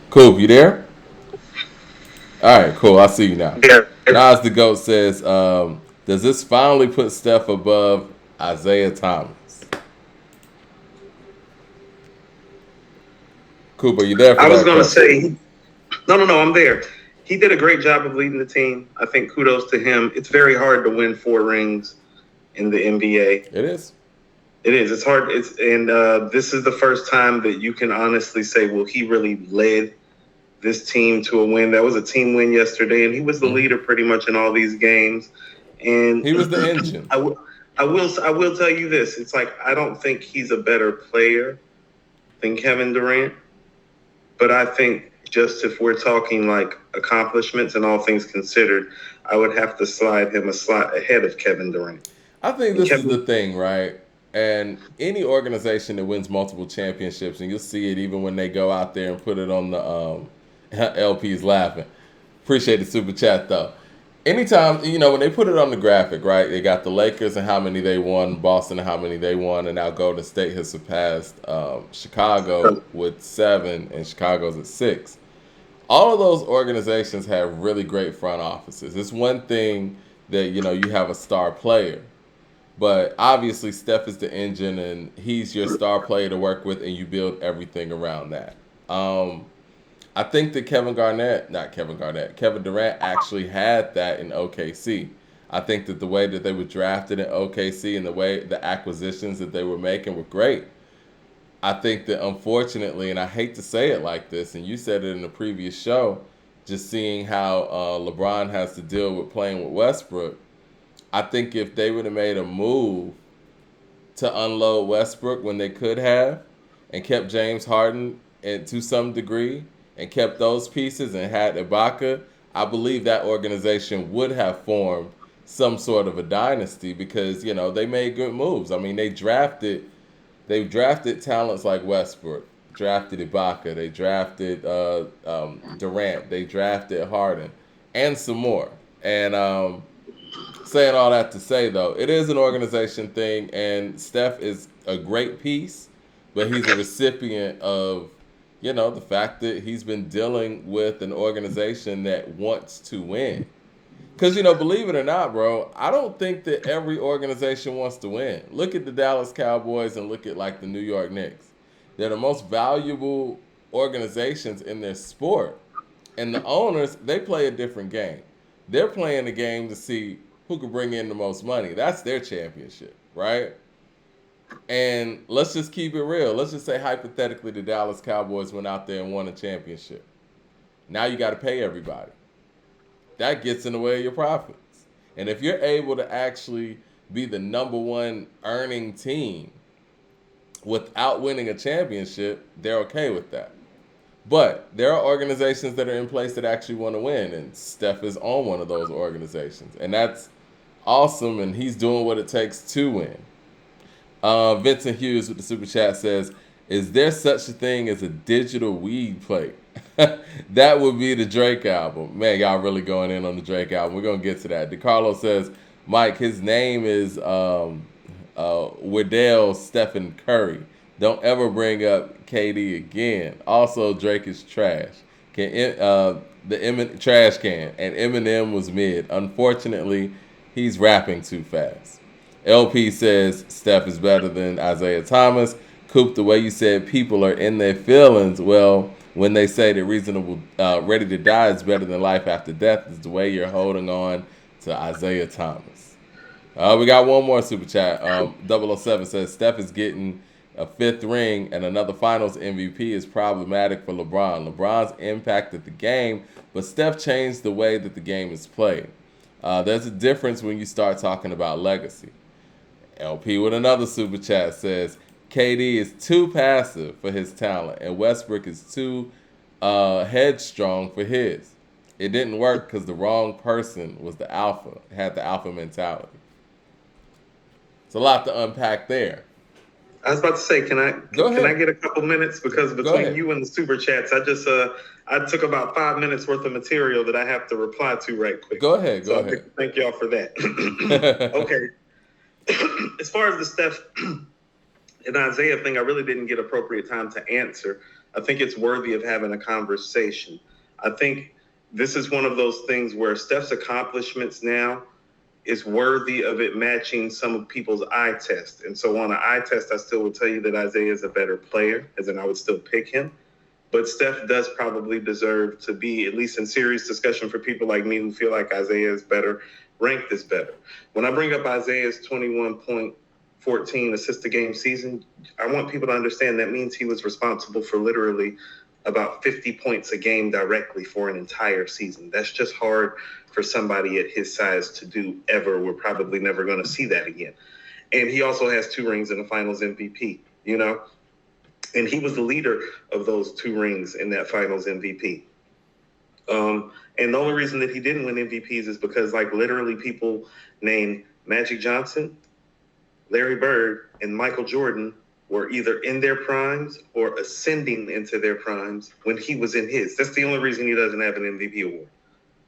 Coop, you there? All right, cool. I see you now. Yeah. Nas the Goat says, does this finally put Steph above Isaiah Thomas? Coop, are you there for I was that going to question? say, no, I'm there. He did a great job of leading the team. I think kudos to him. It's very hard to win 4 rings in the NBA. It is. It is. It's hard. This is the first time that you can honestly say, well, he really led this team to a win. That was a team win yesterday, and he was the Mm-hmm. leader pretty much in all these games. And He was the engine. I will tell you this. It's like I don't think he's a better player than Kevin Durant, but I think just if we're talking like accomplishments and all things considered, I would have to slide him a slot ahead of Kevin Durant. I think And this is the Kevin, thing, right? And any organization that wins multiple championships, and you'll see it even when they go out there and put it on the LPs laughing. Appreciate the super chat though. Anytime, when they put it on the graphic, right? They got the Lakers and how many they won, Boston and how many they won, and now Golden State has surpassed Chicago with 7, and Chicago's at 6. All of those organizations have really great front offices. It's one thing that you have a star player, but obviously Steph is the engine, and he's your star player to work with, and you build everything around that. I think that Kevin Durant actually had that in OKC. I think that the way that they were drafted in OKC and the way the acquisitions that they were making were great. I think that unfortunately, and I hate to say it like this, and you said it in the previous show, just seeing how LeBron has to deal with playing with Westbrook, I think if they would have made a move to unload Westbrook when they could have, and kept James Harden and to some degree, and kept those pieces and had Ibaka, I believe that organization would have formed some sort of a dynasty because they made good moves. I mean, they drafted talents like Westbrook, drafted Ibaka, they drafted Durant, they drafted Harden, and some more. And saying all that to say, though, it is an organization thing, and Steph is a great piece, but he's a recipient of, the fact that he's been dealing with an organization that wants to win. Because, believe it or not, bro, I don't think that every organization wants to win. Look at the Dallas Cowboys and look at, like, the New York Knicks. They're the most valuable organizations in their sport. And the owners, they play a different game. They're playing the game to see who can bring in the most money. That's their championship, right? And let's just keep it real. Let's just say hypothetically the Dallas Cowboys went out there and won a championship. Now you got to pay everybody. That gets in the way of your profits. And if you're able to actually be the number one earning team without winning a championship, they're okay with that. But there are organizations that are in place that actually want to win, and Steph is on one of those organizations. And that's awesome, and he's doing what it takes to win. Vincent Hughes with the super chat says, "Is there such a thing as a digital weed plate?" That would be the Drake album. Man, y'all really going in on the Drake album. We're gonna get to that. DeCarlo says, "Mike, his name is Waddell Stephen Curry. Don't ever bring up KD again. Also, Drake is trash. Trash can, and Eminem was mid. Unfortunately, he's rapping too fast." LP says Steph is better than Isaiah Thomas. Coop, the way you said people are in their feelings, well, when they say that reasonable, ready to die is better than life after death, is the way you're holding on to Isaiah Thomas. We got one more super chat. 007 says Steph is getting a 5th ring and another Finals MVP is problematic for LeBron. LeBron's impacted the game, but Steph changed the way that the game is played. There's a difference when you start talking about legacy. LP with another super chat says KD is too passive for his talent, and Westbrook is too headstrong for his. It didn't work because the wrong person was the alpha, had the alpha mentality. It's a lot to unpack there. I was about to say, can I Go can I ahead. get a couple minutes because Go between ahead. you and the super chats, I took about 5 minutes worth of material that I have to reply to right quick. Go ahead. Go So ahead. thank y'all for that. Okay. As far as the Steph and Isaiah thing, I really didn't get appropriate time to answer. I think it's worthy of having a conversation. I think this is one of those things where Steph's accomplishments now is worthy of it matching some of people's eye test. And so on an eye test, I still would tell you that Isaiah is a better player, as in I would still pick him. But Steph does probably deserve to be, at least in serious discussion for people like me who feel like Isaiah is better, ranked as better. When I bring up Isaiah's 21.14 assist a game season, I want people to understand that means he was responsible for literally about 50 points a game directly for an entire season. That's just hard for somebody at his size to do ever. We're probably never going to see that again. And he also has 2 rings in the Finals MVP, you know? And he was the leader of those 2 rings in that Finals MVP. And the only reason that he didn't win MVPs is because, like, literally people named Magic Johnson, Larry Bird, and Michael Jordan were either in their primes or ascending into their primes when he was in his. That's the only reason he doesn't have an MVP award.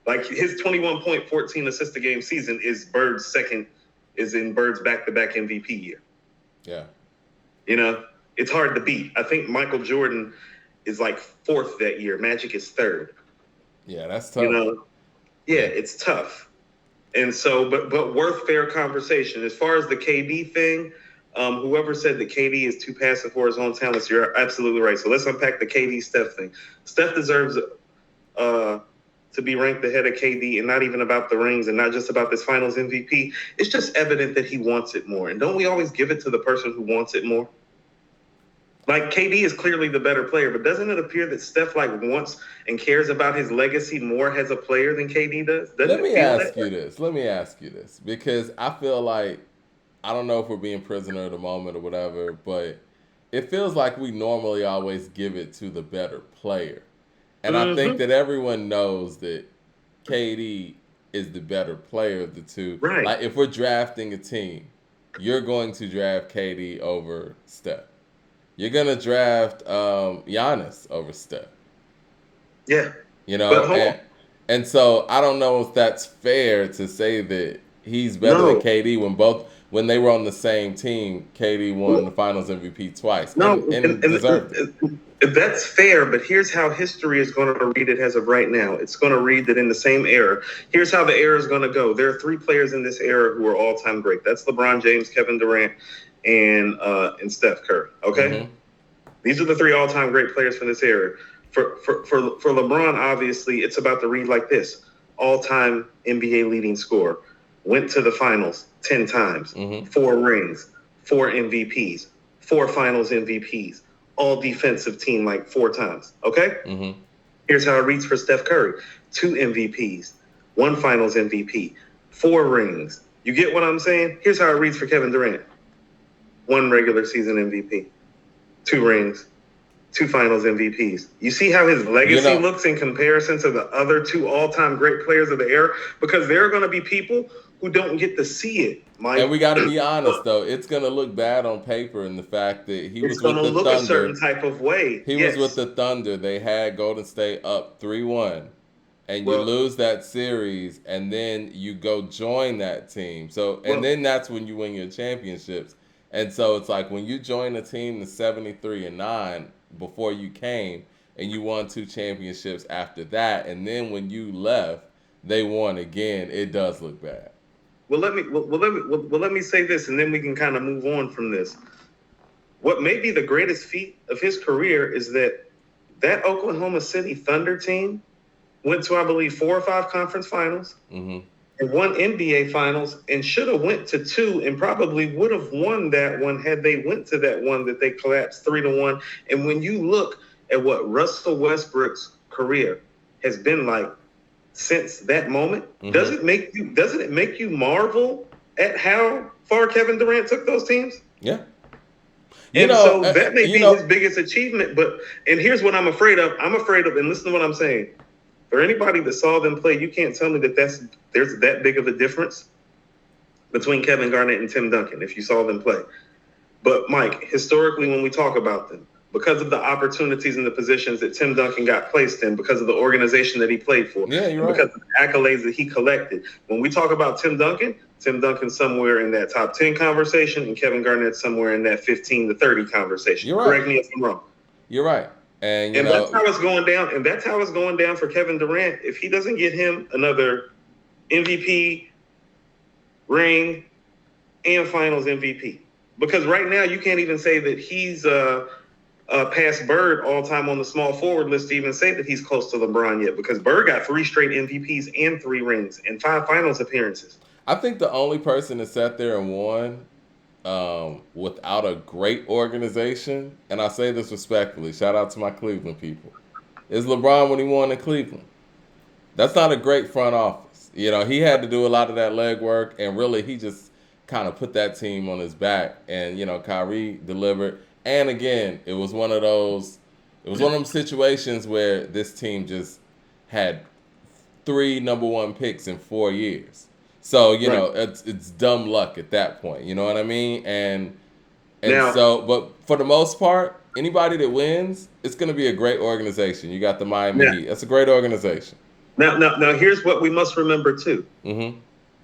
Like, his 21.14 assist a game season is in Bird's back-to-back MVP year. Yeah. You know, it's hard to beat. I think Michael Jordan is like 4th that year. Magic is 3rd. Yeah, that's tough. You know, yeah, it's tough. And so, but worth fair conversation. As far as the KD thing, whoever said that KD is too passive for his own talents, you're absolutely right. So let's unpack the KD Steph thing. Steph deserves to be ranked ahead of KD, and not even about the rings and not just about this Finals MVP. It's just evident that he wants it more. And don't we always give it to the person who wants it more? Like, KD is clearly the better player, but doesn't it appear that Steph wants and cares about his legacy more as a player than KD does? Let me ask you this, because I feel like, I don't know if we're being prisoner of the moment or whatever, but it feels like we normally always give it to the better player. And I think that everyone knows that KD is the better player of the two. Right. Like, if we're drafting a team, you're going to draft KD over Steph. You're going to draft Giannis over Steph. Yeah. You know, and so I don't know if that's fair to say that he's better than KD when they were on the same team. KD won the Finals MVP twice. And deserved it. That's fair, but here's how history is going to read it as of right now. It's going to read that in the same era. Here's how the era is going to go. There are 3 players in this era who are all-time great. That's LeBron James, Kevin Durant, and Steph Curry. Okay? Mm-hmm. These are the 3 all-time great players from this era. For LeBron, obviously, it's about to read like this. All-time NBA leading scorer. Went to the finals 10 times. Mm-hmm. 4 rings. 4 MVPs. 4 finals MVPs. All defensive team 4 times. Okay? Mm-hmm. Here's how it reads for Steph Curry. 2 MVPs. 1 finals MVP. 4 rings. You get what I'm saying? Here's how it reads for Kevin Durant. 1 regular season MVP. 2 rings, 2 finals MVPs. You see how his legacy looks in comparison to the other 2 all-time great players of the era? Because there are going to be people who don't get to see it, Mike. And we got to be honest, though. It's going to look bad on paper in the fact that he was with the Thunder. It's going to look a certain type of way. He was with the Thunder. They had Golden State up 3-1. And you lose that series, and then you go join that team. Then that's when you win your championships. And so it's like when you join a team to 73-9 before you came, and you won 2 championships after that, and then when you left, they won again. It does look bad. Well, let me say this, and then we can kind of move on from this. What may be the greatest feat of his career is that Oklahoma City Thunder team went to, I believe, 4 or 5 conference finals. Mm-hmm. And 1 NBA finals, and should have went to 2 and probably would have won that one had they went to that one that they collapsed 3-1. And when you look at what Russell Westbrook's career has been like since that moment, mm-hmm. doesn't it make you marvel at how far Kevin Durant took those teams? Yeah. So that may be his biggest achievement. And here's what I'm afraid of. And listen to what I'm saying. For anybody that saw them play, you can't tell me that there's that big of a difference between Kevin Garnett and Tim Duncan if you saw them play. But, Mike, historically, when we talk about them, because of the opportunities and the positions that Tim Duncan got placed in, because of the organization that he played for, because of the accolades that he collected. When we talk about Tim Duncan's somewhere in that top 10 conversation, and Kevin Garnett's somewhere in that 15 to 30 conversation. You're right. Correct me if I'm wrong. You're right. And And that's how it's going down. And that's how it's going down for Kevin Durant. If he doesn't get him another MVP ring and Finals MVP, because right now you can't even say that he's past Bird all time on the small forward list to even say that he's close to LeBron yet, because Bird got 3 straight MVPs and 3 rings and 5 Finals appearances. I think the only person that sat there and won without a great organization, and I say this respectfully, shout out to my Cleveland people, is LeBron when he won in Cleveland. That's not a great front office. He had to do a lot of that legwork, and really he just kind of put that team on his back. And Kyrie delivered. And again, it was one of them situations where this team just had 3 number 1 picks in 4 years. So it's dumb luck at that point. You know what I mean? And Now, so, but for the most part, anybody that wins, it's going to be a great organization. You got the Miami Heat. That's a great organization. Now, here's what we must remember too. Mm-hmm.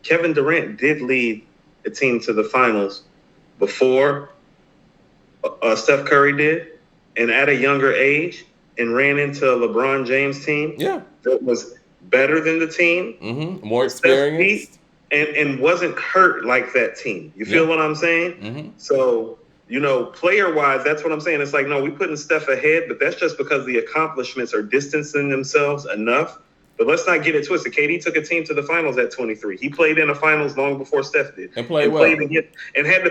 Kevin Durant did lead a team to the finals before Steph Curry did, and at a younger age, and ran into a LeBron James team that was better than the team, more experienced, and wasn't hurt like that team. You feel what I'm saying? Mm-hmm. So, player-wise, that's what I'm saying. It's like, no, we're putting Steph ahead, but that's just because the accomplishments are distancing themselves enough. But let's not get it twisted. KD took a team to the finals at 23. He played in the finals long before Steph did. And played well. Had to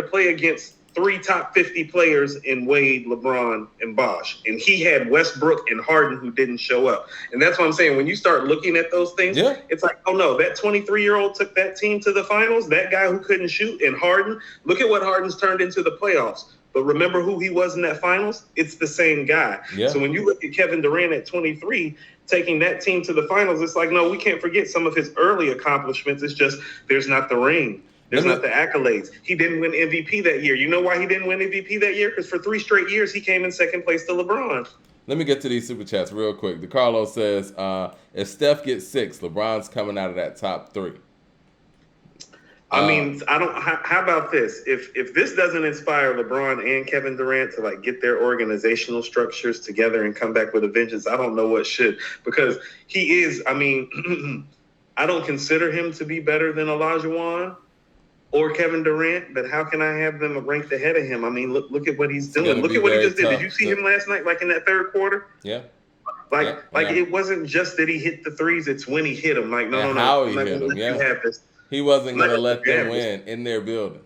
play against 3 top 50 players in Wade, LeBron, and Bosh. And he had Westbrook and Harden who didn't show up. And that's what I'm saying. When you start looking at those things, it's like, oh no, that 23-year-old took that team to the finals. That guy who couldn't shoot, and Harden, look at what Harden's turned into the playoffs. But remember who he was in that finals? It's the same guy. Yeah. So when you look at Kevin Durant at 23, taking that team to the finals, it's like, no, we can't forget some of his early accomplishments. It's just there's not the ring. There's not the accolades. He didn't win MVP that year. You know why he didn't win MVP that year? Because for 3 straight years, he came in second place to LeBron. Let me get to these super chats real quick. DeCarlo says, if Steph gets 6, LeBron's coming out of that top 3. I mean, how about this? If this doesn't inspire LeBron and Kevin Durant to get their organizational structures together and come back with a vengeance, I don't know what should. Because he is, I mean, I don't consider him to be better than Olajuwon or Kevin Durant, but how can I have them ranked ahead of him? I mean, look at what he's doing. Look at what he just did. Did you see him last night, in that third quarter? Yeah. It wasn't just that he hit the threes; it's when he hit them. No. How he hit them? Yeah. He wasn't going to let them win in their building.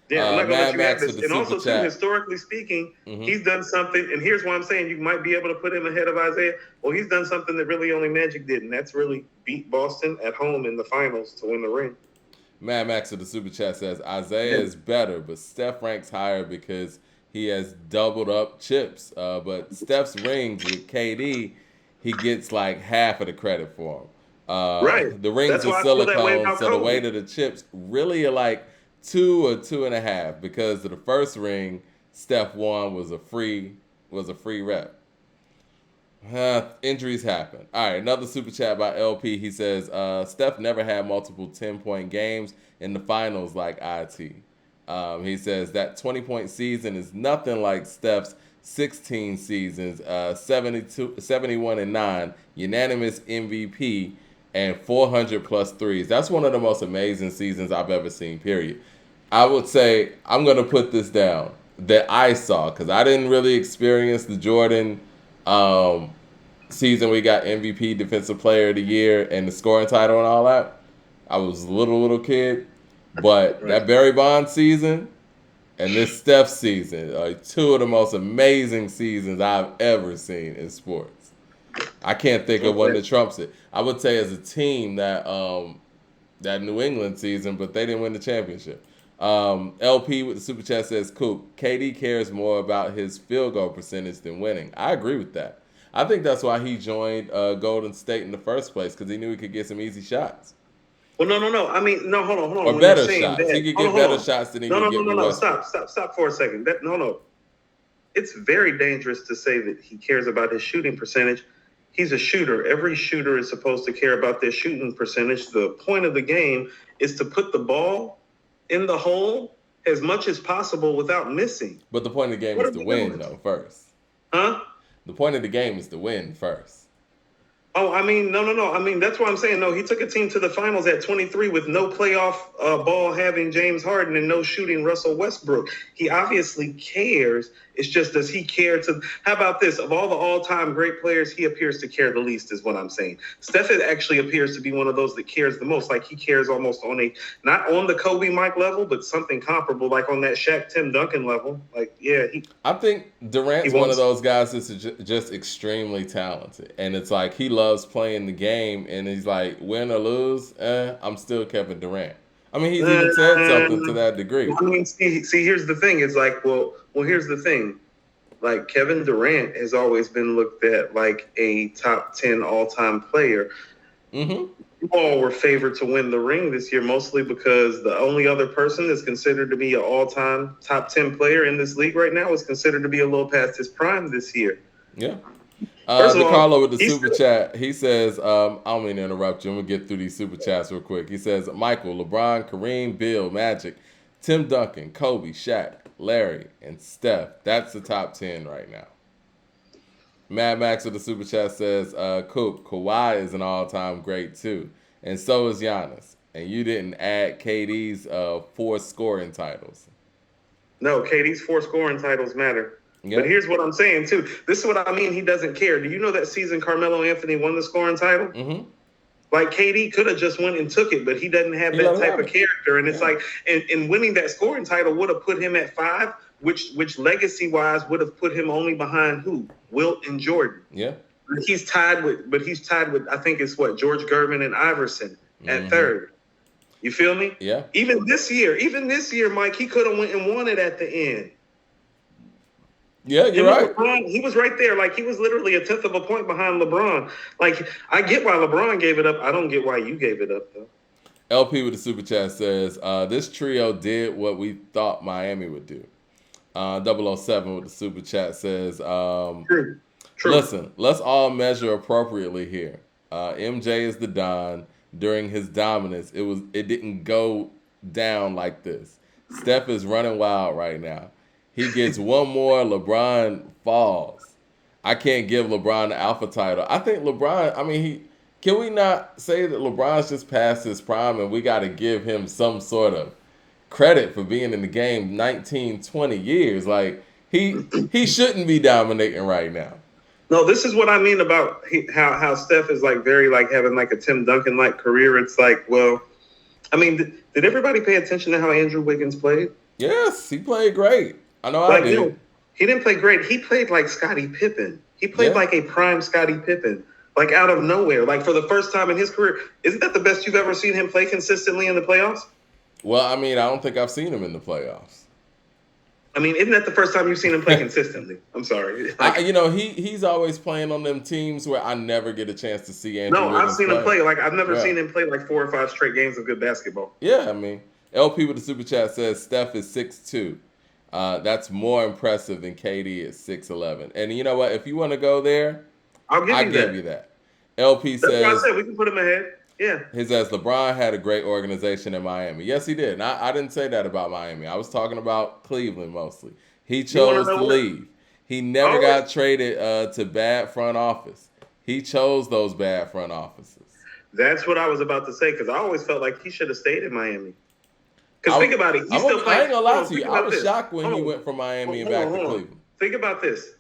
Yeah, I'm not going to let you have this. And also, too, historically speaking, he's done something. And here's why I'm saying you might be able to put him ahead of Isaiah. Well, he's done something that really only Magic did, and that's really beat Boston at home in the finals to win the ring. Mad Max of the Super Chat says, Isaiah is better, but Steph ranks higher because he has doubled up chips. But Steph's rings with KD, he gets half of the credit for them. Right. The rings are silicone, so the weight of the chips really are 2 or 2.5 because of the first ring Steph won was a free rep. Injuries happen. All right, another super chat by LP. He says Steph never had multiple 10-point games in the finals like IT. He says that 20-point season is nothing like Steph's 16 seasons, 71-9, unanimous MVP, and 400 plus threes. That's one of the most amazing seasons I've ever seen, period. I would say, I'm going to put this down, that I saw, because I didn't really experience the Jordan season we got MVP, Defensive Player of the Year, and the scoring title and all that. I was a little kid. But that Barry Bonds season and this Steph season are 2 of the most amazing seasons I've ever seen in sports. I can't think of one that trumps it. I would say as a team that New England season, but they didn't win the championship. LP with the super chat says, Coop, KD cares more about his field goal percentage than winning. I agree with that. I think that's why he joined Golden State in the first place, because he knew he could get some easy shots. Well, no. I mean, no, hold on. Or better shots. He could get better shots than he could get with Westbrook. Stop for a second. No. It's very dangerous to say that he cares about his shooting percentage. He's a shooter. Every shooter is supposed to care about their shooting percentage. The point of the game is to put the ball in the hole as much as possible without missing. But the point of the game is to win, though, first. Huh? The point of the game is to win first. Oh, I mean, no. I mean, that's what I'm saying. No, he took a team to the finals at 23 with no playoff ball having James Harden and no shooting Russell Westbrook. He obviously cares. It's just, does he care to? How about this? Of all the all-time great players, he appears to care the least, is what I'm saying. Steph actually appears to be one of those that cares the most. Like he cares almost on a, not on the Kobe Mike level, but something comparable, like on that Shaq Tim Duncan level. Like, yeah, I think Durant's he one of wants. those guys that's just extremely talented, and it's like he loves playing the game, and he's like, win or lose, I'm still Kevin Durant. I mean, he's even said something to that degree. I mean, see, here's the thing. It's like, well, here's the thing. Like Kevin Durant has always been looked at like a top 10 all-time player. Mm-hmm. You all were favored to win the ring this year, mostly because the only other person that's considered to be an all-time top 10 player in this league right now is considered to be a little past his prime this year. Yeah. First of all, DeCarlo with the super chat. He says, I don't mean to interrupt you. I'm going to get through these super chats real quick. He says, Michael, LeBron, Kareem, Bill, Magic, Tim Duncan, Kobe, Shaq, Larry, and Steph. That's the top 10 right now. Mad Max with the super chat says, Coop, Kawhi is an all-time great too. And so is Giannis. And you didn't add KD's 4 scoring titles. No, KD's 4 scoring titles matter. Yep. But here's what I'm saying, too. This is what I mean. He doesn't care. Do you know that season Carmelo Anthony won the scoring title? Mm-hmm. Like, KD could have just went and took it, but he doesn't have that type of character. And it's like, and winning that scoring title would have put him at 5, which legacy-wise would have put him only behind who? Wilt and Jordan. Yeah. He's tied with, I think it's what, George Gervin and Iverson at 3rd. You feel me? Yeah. Even this year, Mike, he could have went and won it at the end. Yeah, you're right. LeBron, he was right there. Like, he was literally a 10th of a point behind LeBron. Like, I get why LeBron gave it up. I don't get why you gave it up, though. LP with the super chat says, this trio did what we thought Miami would do. 007 with the super chat says, True. Listen, let's all measure appropriately here. MJ is the Don. During his dominance, it didn't go down like this. Steph is running wild right now. He gets one more, LeBron falls. I can't give LeBron the alpha title. I think LeBron, can we not say that LeBron's just past his prime and we got to give him some sort of credit for being in the game 19, 20 years? Like, he shouldn't be dominating right now. No, this is what I mean about how Steph is like very like having like a Tim Duncan like career. It's like, well, I mean, did everybody pay attention to how Andrew Wiggins played? Yes, he played great. I know like, I did. You know, he didn't play great. He played like Scottie Pippen. He played like a prime Scottie Pippen, like out of nowhere, like for the first time in his career. Isn't that the best you've ever seen him play consistently in the playoffs? Well, I don't think I've seen him in the playoffs. Isn't that the first time you've seen him play consistently? I'm sorry. He's always playing on them teams where I never get a chance to see Andrew Wiggins I've seen him play. Like, I've never seen him play like 4 or 5 straight games of good basketball. Yeah, LP with the super chat says Steph is 6'2". That's more impressive than KD at 6'11". And you know what? If you want to go there, I'll give you that. LP That's says, what I said. We can put him ahead. Yeah. He says LeBron had a great organization in Miami. Yes, he did. And I didn't say that about Miami. I was talking about Cleveland mostly. He chose to leave. He never got traded to bad front office. He chose those bad front offices. That's what I was about to say, because I always felt like he should have stayed in Miami. Because think about it. I ain't gonna lie to you. I was shocked when he went from Miami and back to Cleveland. Think about this.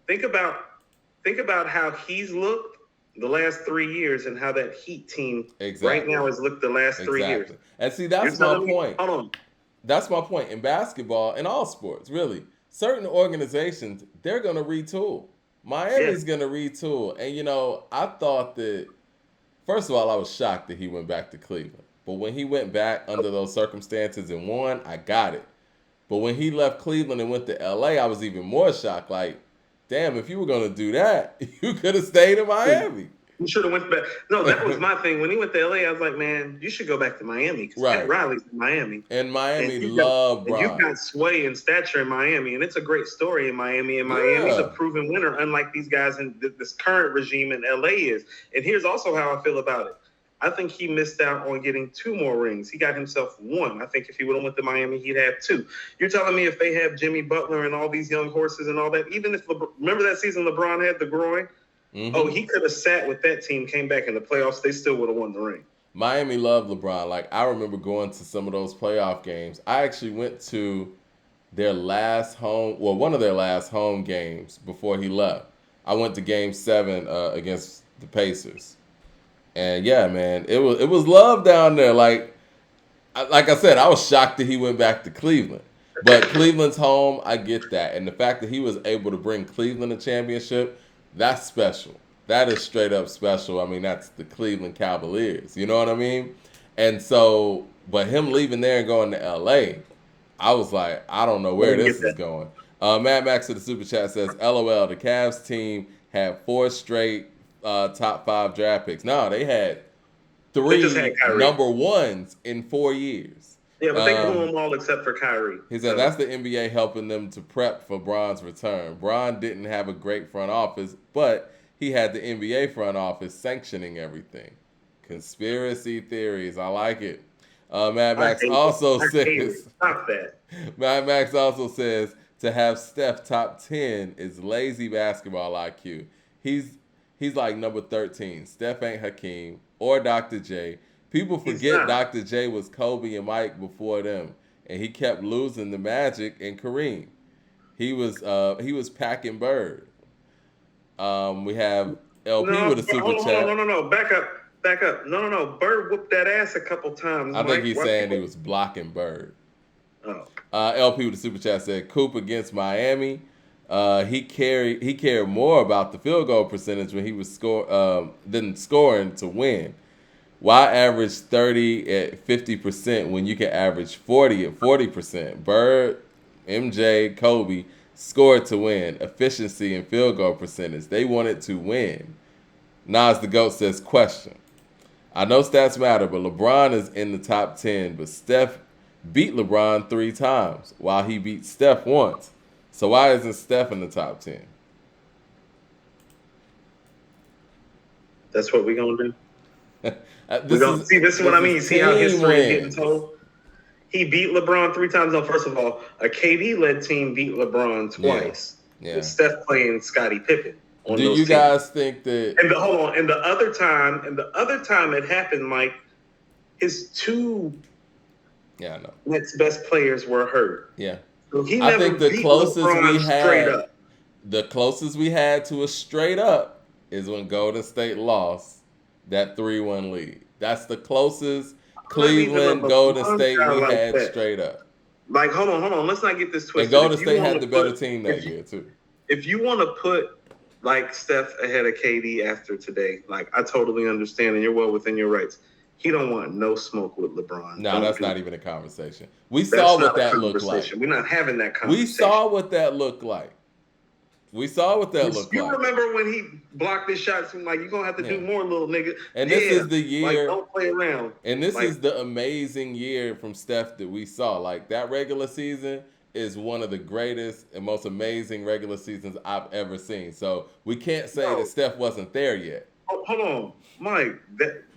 Think about how he's looked the last 3 years and how that Heat team right now has looked the last 3 years. And see, that's my point. Hold on. That's my point. In basketball, in all sports, really, certain organizations, they're going to retool. Miami's going to retool. And, I thought that, first of all, I was shocked that he went back to Cleveland. But when he went back under those circumstances and won, I got it. But when he left Cleveland and went to L.A., I was even more shocked. Like, damn, if you were going to do that, you could have stayed in Miami. You should have went back. No, that was my thing. When he went to L.A., I was like, man, you should go back to Miami. Because Pat Riley's in Miami. And Miami love Bron. You got sway and stature in Miami. And it's a great story in Miami. And Miami's a proven winner, unlike these guys in this current regime in L.A. is. And here's also how I feel about it. I think he missed out on getting 2 more rings. He got himself 1. I think if he would have went to Miami, he'd have 2. You're telling me if they have Jimmy Butler and all these young horses and all that, even if remember that season LeBron had the groin? Mm-hmm. Oh, he could have sat with that team, came back in the playoffs, they still would have won the ring. Miami loved LeBron. Like, I remember going to some of those playoff games. I actually went to their last home, well, one of their last home games before he left. I went to Game 7 against the Pacers. And yeah, man, it was love down there. Like I said, I was shocked that he went back to Cleveland. But Cleveland's home, I get that. And the fact that he was able to bring Cleveland a championship, that's special. That is straight up special. I mean, that's the Cleveland Cavaliers. You know what I mean? And so, but him leaving there and going to L.A., I was like, I don't know where this is going. Mad Max of the Super Chat says, LOL, the Cavs team had 4 straight top 5 draft picks. No, they had 3 number 1s in 4 years. Yeah, but they blew them all except for Kyrie. He said that's the NBA helping them to prep for Bron's return. Bron didn't have a great front office, but he had the NBA front office sanctioning everything. Conspiracy theories. I like it. Mad Max also says, stop that. Mad Max also says to have Steph top 10 is lazy basketball IQ. He's like number 13. Steph ain't Hakeem or Dr. J. People forget Dr. J was Kobe and Mike before them, and he kept losing to Magic and Kareem. He was packing Bird. We have LP with a super chat. No. Back up. No. Bird whooped that ass a couple times. I think he's saying he was blocking Bird. Oh. LP with the super chat said Coop against Miami. He cared more about the field goal percentage when he was than scoring to win. Why average 30 at 50% when you can average 40 at 40%? Bird, MJ, Kobe scored to win. Efficiency and field goal percentage. They wanted to win. Nas the GOAT says, question. I know stats matter, but LeBron is in the top 10, but Steph beat LeBron 3 times, while he beat Steph once. So why isn't Steph in the top 10? That's what we're going to do. This is what I mean. See how history is getting told? He beat LeBron 3 times. No, first of all, a KD-led team beat LeBron twice. Yeah. With Steph playing Scottie Pippen. Do you guys think that? And the other time it happened, Mike, his 2 next best players were hurt. Yeah. So I think the closest we had to a straight up is when Golden State lost that 3-1 lead. That's the closest Cleveland Golden State we had that. Straight up. Like, hold on. Let's not get this twisted. And Golden State had the better team that year too. If you want to put like Steph ahead of KD after today, like I totally understand, and you're well within your rights. He don't want no smoke with LeBron. No, that's not even a conversation. We saw what that looked like. We're not having that conversation. We saw what that looked like. You remember when he blocked his shots and like, you're going to have to do more, little nigga. And this is the year. Like, don't play around. And this is the amazing year from Steph that we saw. Like, that regular season is one of the greatest and most amazing regular seasons I've ever seen. So we can't say that Steph wasn't there yet. Oh, hold on, Mike.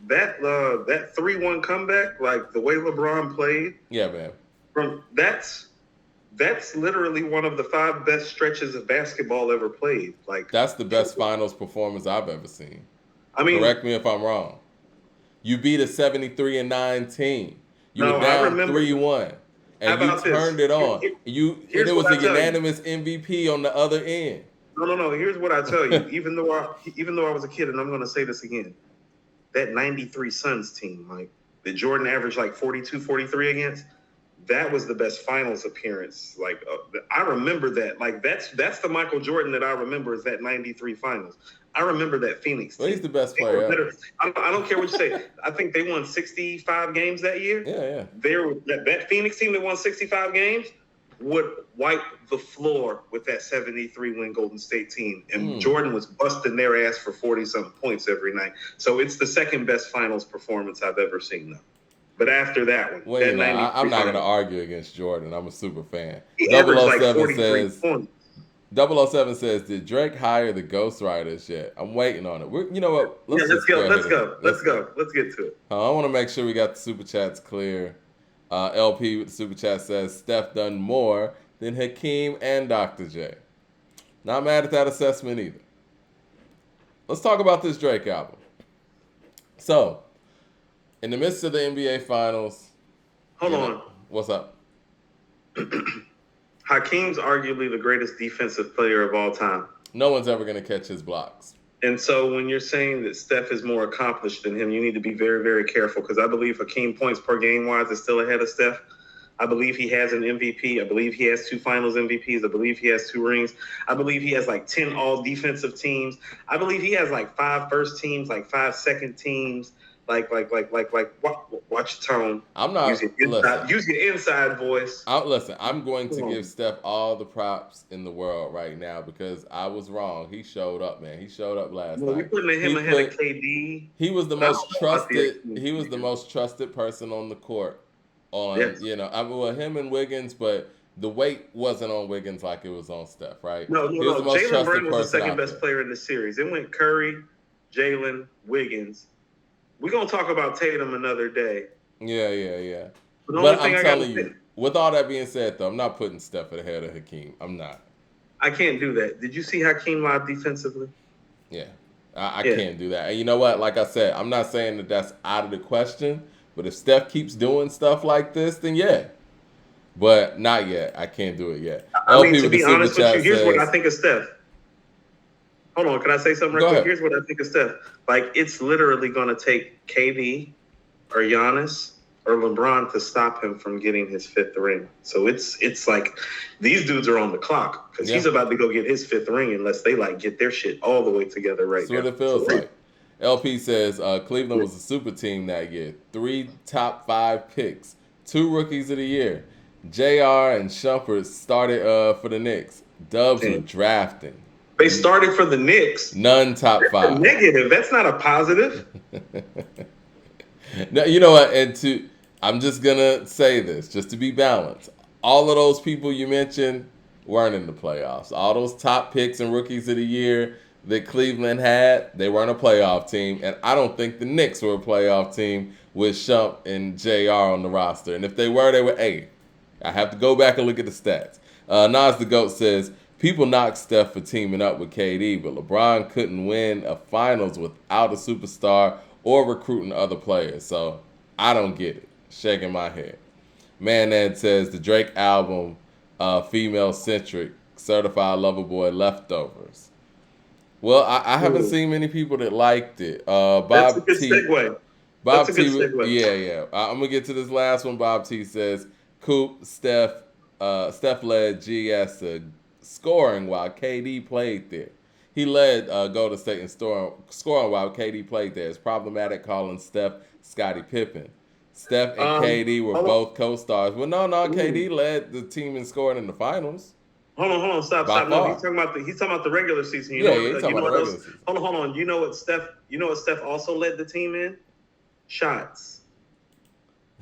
That 3-1 comeback, like the way LeBron played. Yeah, man. That's literally one of the 5 best stretches of basketball ever played. Like that's the best finals performance I've ever seen. I mean, correct me if I'm wrong. You beat a 73-9 team. You were down 3-1, and you turned it on. It was a unanimous MVP on the other end. No. Here's what I tell you. Even though I was a kid, and I'm going to say this again, that 93 Suns team, Mike, that Jordan averaged like 42, 43 against. That was the best finals appearance. Like I remember that. Like that's the Michael Jordan that I remember is that 93 finals. I remember that Phoenix team. Well, he's the best player ever. I don't care what you say. I think they won 65 games that year. Yeah. That Phoenix team that won 65 games would wipe the floor with that 73-win Golden State team. And Jordan was busting their ass for 40-something points every night. So it's the second best finals performance I've ever seen, though. But after that one, I'm not going to argue against Jordan. I'm a super fan. He averaged like 43 points. 007 says, did Drake hire the ghostwriters yet? I'm waiting on it. You know what? Yeah, Let's let's just go. go Let's ahead and go. Let's go. Let's get to it. I want to make sure we got the super chats clear. LP with the super chat says Steph done more than Hakeem and Dr. J. Not mad at that assessment either. Let's talk about this Drake album. So, in the midst of the NBA Finals, Hold on. What's up? Hakeem's arguably the greatest defensive player of all time. No one's ever going to catch his blocks. And so when you're saying that Steph is more accomplished than him, you need to be very, very careful because I believe Hakeem points per game wise is still ahead of Steph. I believe he has an MVP. I believe he has 2 finals MVPs. I believe he has 2 rings. I believe he has like 10 all defensive teams. I believe he has like 5 first teams, like 5 second teams. Watch your tone. I'm not. Use your inside voice. I'm going to give Steph all the props in the world right now because I was wrong. He showed up, man. He showed up last night. We're putting him ahead of KD. He was the most trusted. He was the most trusted person on the court. Him and Wiggins, but the weight wasn't on Wiggins like it was on Steph, right? No. Jalen Brown was the second best player in the series. It went Curry, Jalen, Wiggins. We're going to talk about Tatum another day. Yeah. But I'm telling you, with all that being said, though, I'm not putting Steph ahead of Hakeem. I'm not. I can't do that. Did you see Hakeem live defensively? Yeah. I can't do that. And you know what? Like I said, I'm not saying that that's out of the question. But if Steph keeps doing stuff like this, then yeah. But not yet. I can't do it yet. To be honest with you, here's what I think of Steph. Hold on, can I say something real quick? Here's what I think of Steph. Like, it's literally going to take KD or Giannis or LeBron to stop him from getting his 5th ring. So it's like these dudes are on the clock because he's about to go get his 5th ring unless they like get their shit all the way together right now. That's what it feels like. LP says Cleveland was a super team that year. 3 top 5 picks, 2 rookies of the year. JR and Shumpert started for the Knicks. Dubs were drafting. They started for the Knicks. None top 5. Negative. That's not a positive. No, you know what? I'm just gonna say this just to be balanced. All of those people you mentioned weren't in the playoffs. All those top picks and rookies of the year that Cleveland had, they weren't a playoff team, and I don't think the Knicks were a playoff team with Shump and JR on the roster. And if they were 8th. I have to go back and look at the stats. Nas the GOAT says, people knock Steph for teaming up with KD, but LeBron couldn't win a finals without a superstar or recruiting other players. So I don't get it. Shaking my head. Man Ed says, the Drake album, female-centric, certified lover boy leftovers. Well, I haven't seen many people that liked it. That's a good segue. Bob T, yeah. I'm gonna get to this last one. Bob T says, Coop, Steph led GS scoring while KD played there. He led Golden State in scoring while KD played there. It's problematic calling Steph Scottie Pippen. Steph and KD were both co-stars. Well, no, KD led the team in scoring in the finals. Hold on, stop. No, he's talking about the regular season. He's talking about the regular season. Hold on. You know what Steph also led the team in? Shots.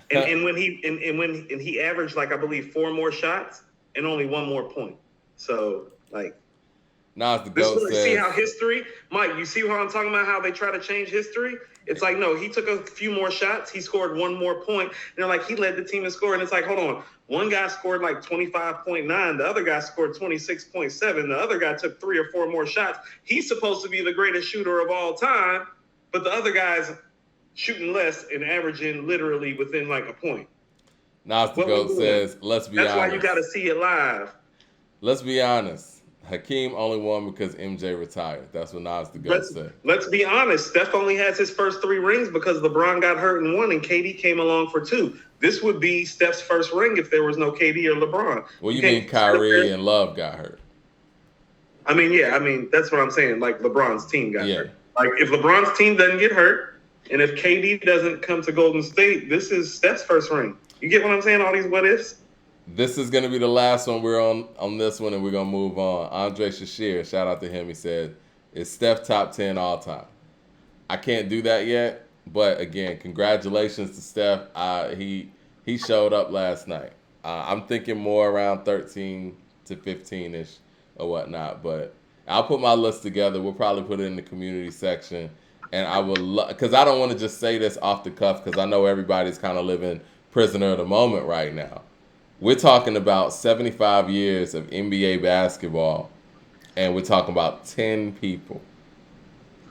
And when he averaged like I believe 4 more shots and only 1 more point. So like Nas the GOAT says, see how history, Mike, you see how I'm talking about how they try to change history? It's like, no, he took a few more shots. He scored 1 more point. And they're like, he led the team in scoring. It's like, hold on. One guy scored like 25.9. The other guy scored 26.7. The other guy took 3 or 4 more shots. He's supposed to be the greatest shooter of all time. But the other guy's shooting less and averaging literally within like a point. Nas the GOAT says, let's be honest. That's why you got to see it live. Let's be honest. Hakeem only won because MJ retired. That's what Nas the GOAT said. Let's be honest. Steph only has his first 3 rings because LeBron got hurt in 1 and KD came along for 2. This would be Steph's first ring if there was no KD or LeBron. Well, you mean Kyrie and Love got hurt? I mean, that's what I'm saying. Like LeBron's team got hurt. Like if LeBron's team doesn't get hurt, and if KD doesn't come to Golden State, this is Steph's first ring. You get what I'm saying? All these what ifs. This is going to be the last one we're on this one, and we're going to move on. Andre Shashir, shout out to him. He said, is Steph top 10 all time? I can't do that yet, but again, congratulations to Steph. He showed up last night. I'm thinking more around 13 to 15-ish or whatnot. But I'll put my list together. We'll probably put it in the community section. And I will, because I don't want to just say this off the cuff, because I know everybody's kind of living prisoner of the moment right now. We're talking about 75 years of NBA basketball, and we're talking about 10 people.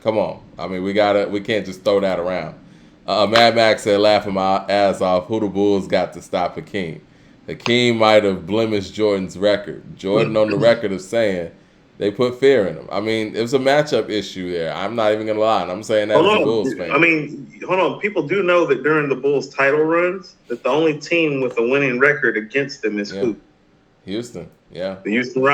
Come on. I mean, we can't just throw that around. Mad Max said, laughing my ass off, who the Bulls got to stop Hakeem? Hakeem might have blemished Jordan's record. Jordan on the record of saying they put fear in him. I mean, it was a matchup issue there. I'm not even going to lie. And I'm saying that Hold as a on. Bulls fan. I mean, hold on. People do know that during the Bulls' title runs, that the only team with a winning record against them is Yeah. who? Houston. Yeah. The Houston Rockets.